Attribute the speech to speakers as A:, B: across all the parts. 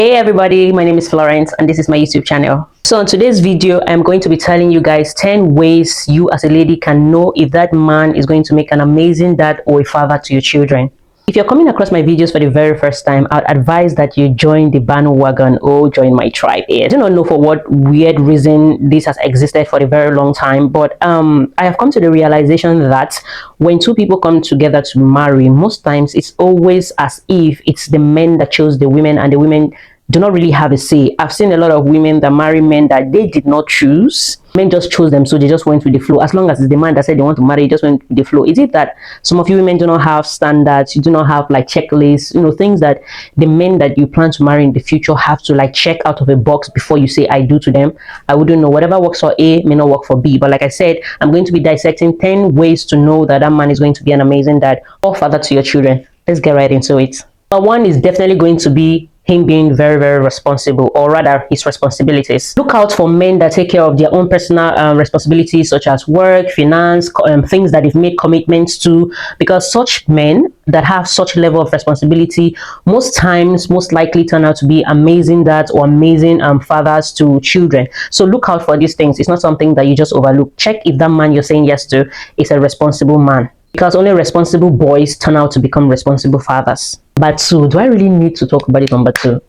A: Hey everybody, my name is Florence and this is my YouTube channel. So on today's video, I'm going to be telling you guys 10 ways you as a lady can know if that man is going to make an amazing dad or a father to your children. If you're coming across my videos for the very first time, I'd advise that you join the bandwagon or join my tribe. I do not know for what weird reason this has existed for a very long time, but I have come to the realization that when two people come together to marry, most times it's always as if it's the men that chose the women and the women do not really have a say. I've seen a lot of women that marry men that they did not choose. Men just chose them, so they just went with the flow. As long as it's the man that said they want to marry, just went with the flow. Is it that some of you women do not have standards? You do not have like checklists, things that the men that you plan to marry in the future have to like check out of a box before you say I do to them? I wouldn't know. Whatever works for A may not work for B. But like I said, I'm going to be dissecting 10 ways to know that that man is going to be an amazing dad or father to your children. Let's get right into it. But one is definitely going to be him being very, very responsible, or rather his responsibilities. Look out for men that take care of their own personal responsibilities, such as work, finance, things that they've made commitments to, because such men that have such level of responsibility most times most likely turn out to be amazing dads or amazing fathers to children. So look out for these things. It's not something that you just overlook. Check if that man you're saying yes to is a responsible man, because only responsible boys turn out to become responsible fathers. But two, do I really need to talk about it? Number two,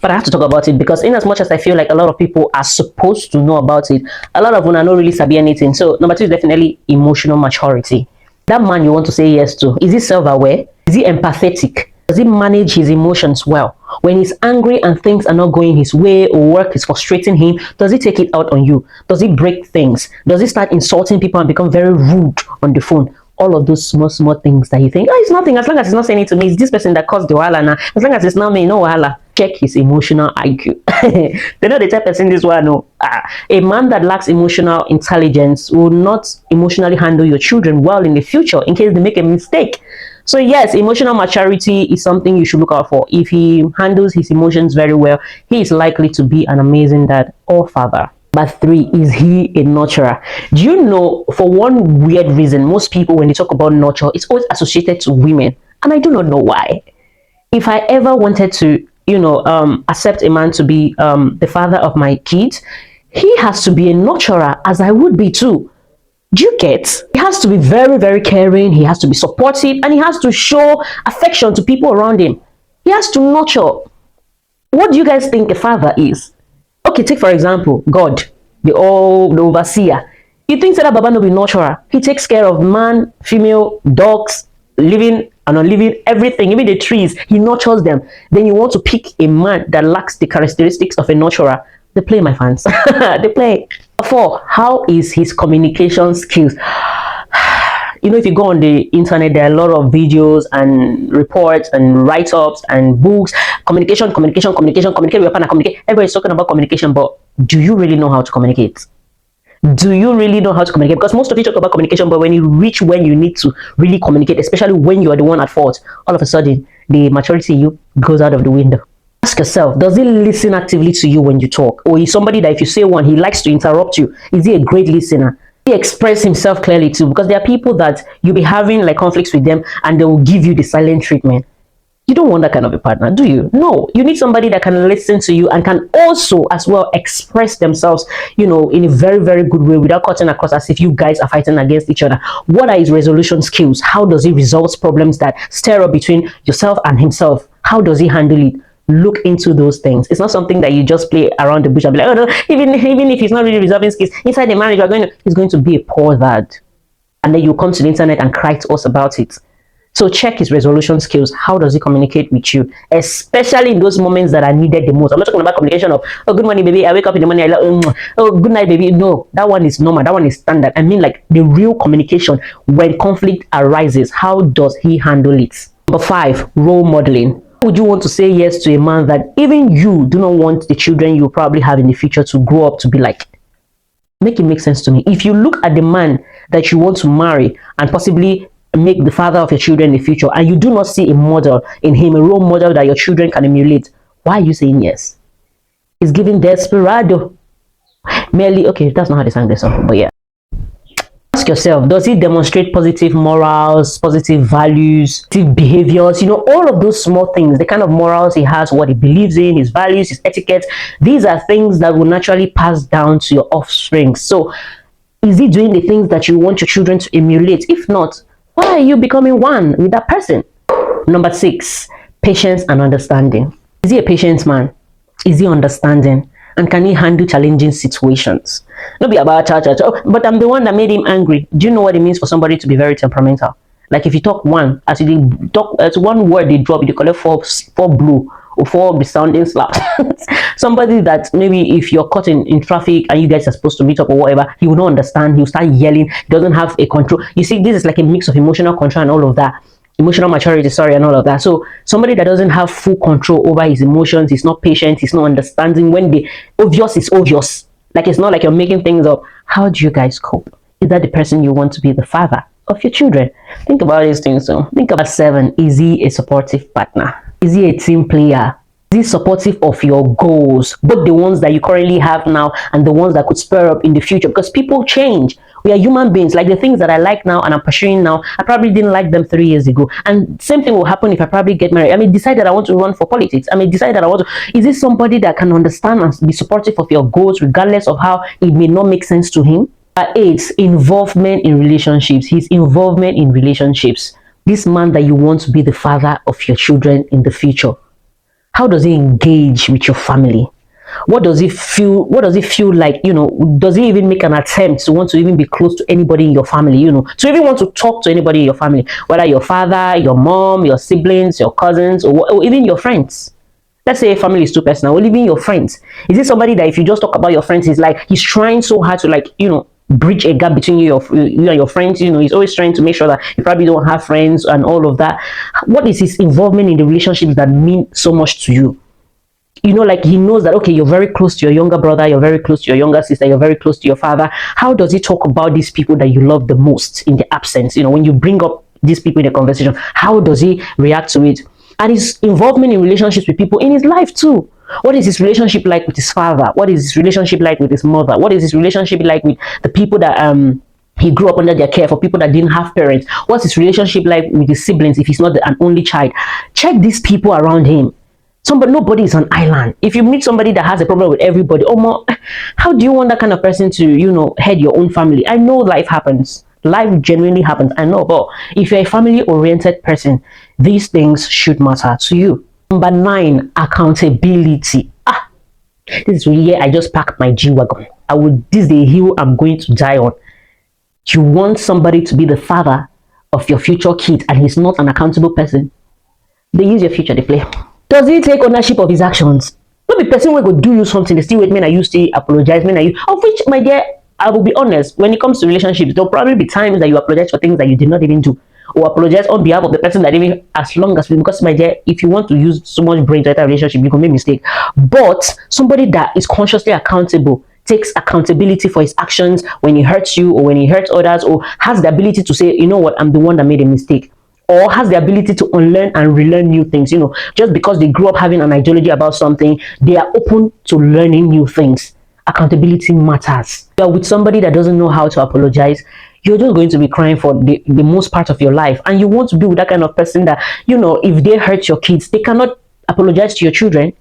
A: but I have to talk about it because in as much as I feel like a lot of people are supposed to know about it, a lot of them are not really sabi anything. So number two is definitely emotional maturity. That man you want to say yes to, is he self-aware? Is he empathetic? Does he manage his emotions well? When he's angry and things are not going his way or work is frustrating him, does he take it out on you? Does he break things? Does he start insulting people and become very rude on the phone? All of those small things that you think, oh, it's nothing, as long as it's not saying it to me, it's this person that caused the wahala now. As long as it's not me, no wahala. Check his emotional IQ. They know the type of person this one. No, a man that lacks emotional intelligence will not emotionally handle your children well in the future in case they make a mistake. So yes, emotional maturity is something you should look out for. If he handles his emotions very well, he is likely to be an amazing dad or father. But three, is he a nurturer? Do you know, for one weird reason, most people, when they talk about nurture, it's always associated to women. And I do not know why. If I ever wanted to, accept a man to be the father of my kids, he has to be a nurturer, as I would be too. Do you get? He has to be very, very caring. He has to be supportive. And he has to show affection to people around him. He has to nurture. What do you guys think a father is? Okay, take for example, God, the overseer. You think that Baba no be nurturer? He takes care of man, female, dogs, living and non-living, everything, even the trees. He nurtures them. Then you want to pick a man that lacks the characteristics of a nurturer. They play, my fans. They play. Four, how is his communication skills? If you go on the internet, there are a lot of videos and reports and write-ups and books. Communication. Everybody's talking about communication, but do you really know how to communicate? Do you really know how to communicate? Because most of you talk about communication, but when you reach when you need to really communicate, especially when you are the one at fault, all of a sudden, the maturity in you goes out of the window. Ask yourself, does he listen actively to you when you talk? Or is somebody that if you say one, he likes to interrupt you? Is he a great listener? He express himself clearly too, because there are people that you'll be having like conflicts with them and they will give you the silent treatment. You don't want that kind of a partner, do you? No, you need somebody that can listen to you and can also as well express themselves, in a very, very good way without cutting across as if you guys are fighting against each other. What are his resolution skills? How does he resolve problems that stir up between yourself and himself? How does he handle it? Look into those things. It's not something that you just play around the bush and be like, oh no, even if he's not really resolving skills inside the marriage, he's going to be a poor dad. And then you come to the internet and cry to us about it. So check his resolution skills. How does he communicate with you? Especially in those moments that are needed the most. I'm not talking about communication of, oh, good morning, baby. I wake up in the morning. Oh, good night, baby. No, that one is normal. That one is standard. I mean, like the real communication when conflict arises. How does he handle it? Number five, role modeling. Would you want to say yes to a man that even you do not want the children you probably have in the future to grow up to be like? Make it make sense to me. If you look at the man that you want to marry and possibly make the father of your children in the future, and you do not see a model in him, a role model that your children can emulate, why are you saying yes? It's giving desperado. Merely, okay, that's not how they sang the song, but yeah. Ask yourself, does he demonstrate positive morals, positive values, positive behaviors? You know, all of those small things, the kind of morals he has, what he believes in, his values, his etiquette, these are things that will naturally pass down to your offspring. So is he doing the things that you want your children to emulate? If not, why are you becoming one with that person? Number 6, patience and understanding. Is he a patient man? Is he understanding? And can he handle challenging situations? Not be about but I'm the one that made him angry. Do you know what it means for somebody to be very temperamental? Like if you talk one, as you talk, as one word they drop, you collect four blue or 4 resounding slaps. Somebody that maybe if you're caught in traffic and you guys are supposed to meet up or whatever, he will not understand. He'll start yelling. He doesn't have a control. You see, this is like a mix of emotional control and all of that. Emotional maturity, sorry, and all of that. So somebody that doesn't have full control over his emotions, he's not patient, he's not understanding when the obvious is obvious. Like it's not like you're making things up. How do you guys cope? Is that the person you want to be the father of your children? Think about these things. So think about 7. Is he a supportive partner? Is he a team player? Is he supportive of your goals, both the ones that you currently have now and the ones that could spur up in the future? Because people change. We are human beings. Like the things that I like now and I'm pursuing now, I probably didn't like them 3 years ago. And same thing will happen if I probably get married. I may decide that I want to run for politics. I may decide that I want to. Is this somebody that can understand and be supportive of your goals, regardless of how it may not make sense to him? 8, involvement in relationships. His involvement in relationships. This man that you want to be the father of your children in the future. How does he engage with your family? What does he feel? What does he feel like? You know, does he even make an attempt to want to even be close to anybody in your family? You know, to even want to talk to anybody in your family, whether your father, your mom, your siblings, your cousins, or even your friends. Let's say a family is too personal, or even your friends. Is it somebody that if you just talk about your friends, he's like he's trying so hard to like bridge a gap between you and your friends? You know, he's always trying to make sure that you probably don't have friends and all of that. What is his involvement in the relationships that mean so much to you? You know, like he knows that, okay, you're very close to your younger brother, you're very close to your younger sister, you're very close to your father. How does he talk about these people that you love the most in the absence? You know, when you bring up these people in the conversation, how does he react to it? And his involvement in relationships with people in his life too. What is his relationship like with his father? What is his relationship like with his mother? What is his relationship like with the people that he grew up under their care, for people that didn't have parents? What's his relationship like with his siblings if he's not an only child? Check these people around him. Nobody is an island. If you meet somebody that has a problem with everybody, how do you want that kind of person to, head your own family? I know life happens. Life genuinely happens. I know, but if you're a family-oriented person, these things should matter to you. Number 9, accountability. This is really, I just packed my G-Wagon. This is the hill I'm going to die on. You want somebody to be the father of your future kid and he's not an accountable person. They use your future, they play. Does he take ownership of his actions? Not the person will go do you something, they still wait, man, you still apologize, man, of which, my dear, I will be honest, when it comes to relationships, there'll probably be times that you apologize for things that you did not even do, or apologize on behalf of the person that even, as long as, because my dear, if you want to use so much brain to enter a relationship, you can make a mistake. But somebody that is consciously accountable, takes accountability for his actions when he hurts you or when he hurts others, or has the ability to say, you know what, I'm the one that made a mistake, or has the ability to unlearn and relearn new things. Just because they grew up having an ideology about something, they are open to learning new things. Accountability matters. You're with somebody that doesn't know how to apologize, you're just going to be crying for the most part of your life. And you want to be with that kind of person that, if they hurt your kids, they cannot apologize to your children.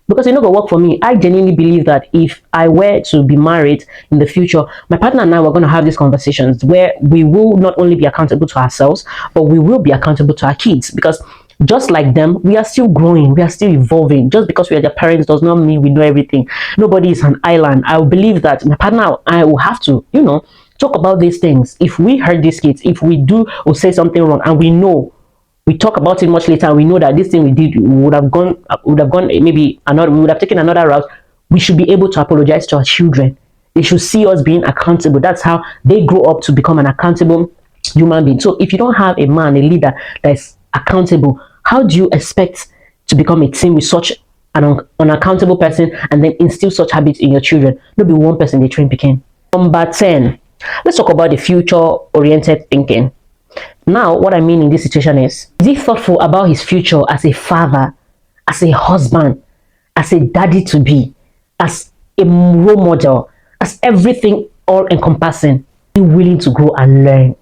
A: Because it's not gonna work for me. I genuinely believe that if I were to be married in the future, my partner and I were going to have these conversations where we will not only be accountable to ourselves, but we will be accountable to our kids. Because just like them, we are still growing, we are still evolving. Just because we are their parents does not mean we know everything. Nobody is an island. I believe that my partner and I will have to, talk about these things. If we hurt these kids, if we do or say something wrong, and we talk about it much later, and we know that this thing we did would have gone maybe another, we would have taken another route, we should be able to apologize to our children. They should see us being accountable. That's how they grow up to become an accountable human being. So if you don't have a man, a leader that is accountable, how do you expect to become a team with such an unaccountable person and then instill such habits in your children? Not be one person they train became. Number 10, let's talk about the future-oriented thinking. Now, what I mean in this situation is he thoughtful about his future as a father, as a husband, as a daddy to be, as a role model, as everything all encompassing? Is he willing to grow and learn?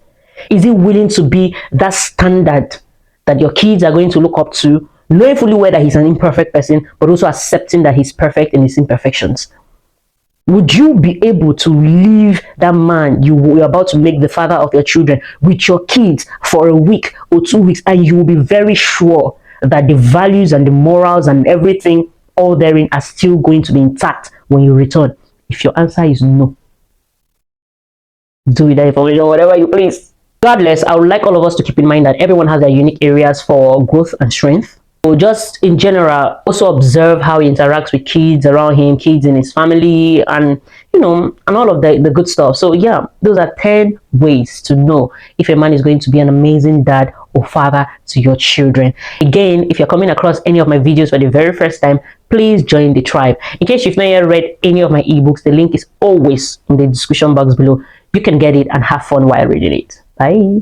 A: Is he willing to be that standard that your kids are going to look up to, knowing fully well that he's an imperfect person, but also accepting that he's perfect in his imperfections? Would you be able to leave that man you were about to make the father of your children with your kids for a week or 2 weeks, and you will be very sure that the values and the morals and everything all therein are still going to be intact when you return? If your answer is no, do with that information whatever you please. Regardless, I would like all of us to keep in mind that everyone has their unique areas for growth and strength. So just in general, also observe how he interacts with kids around him, kids in his family, and and all of the good stuff. So yeah, those are 10 ways to know if a man is going to be an amazing dad or father to your children. Again, if you're coming across any of my videos for the very first time, please join the tribe. In case you've not yet read any of my ebooks, the link is always in the description box below. You can get it and have fun while reading it. Bye.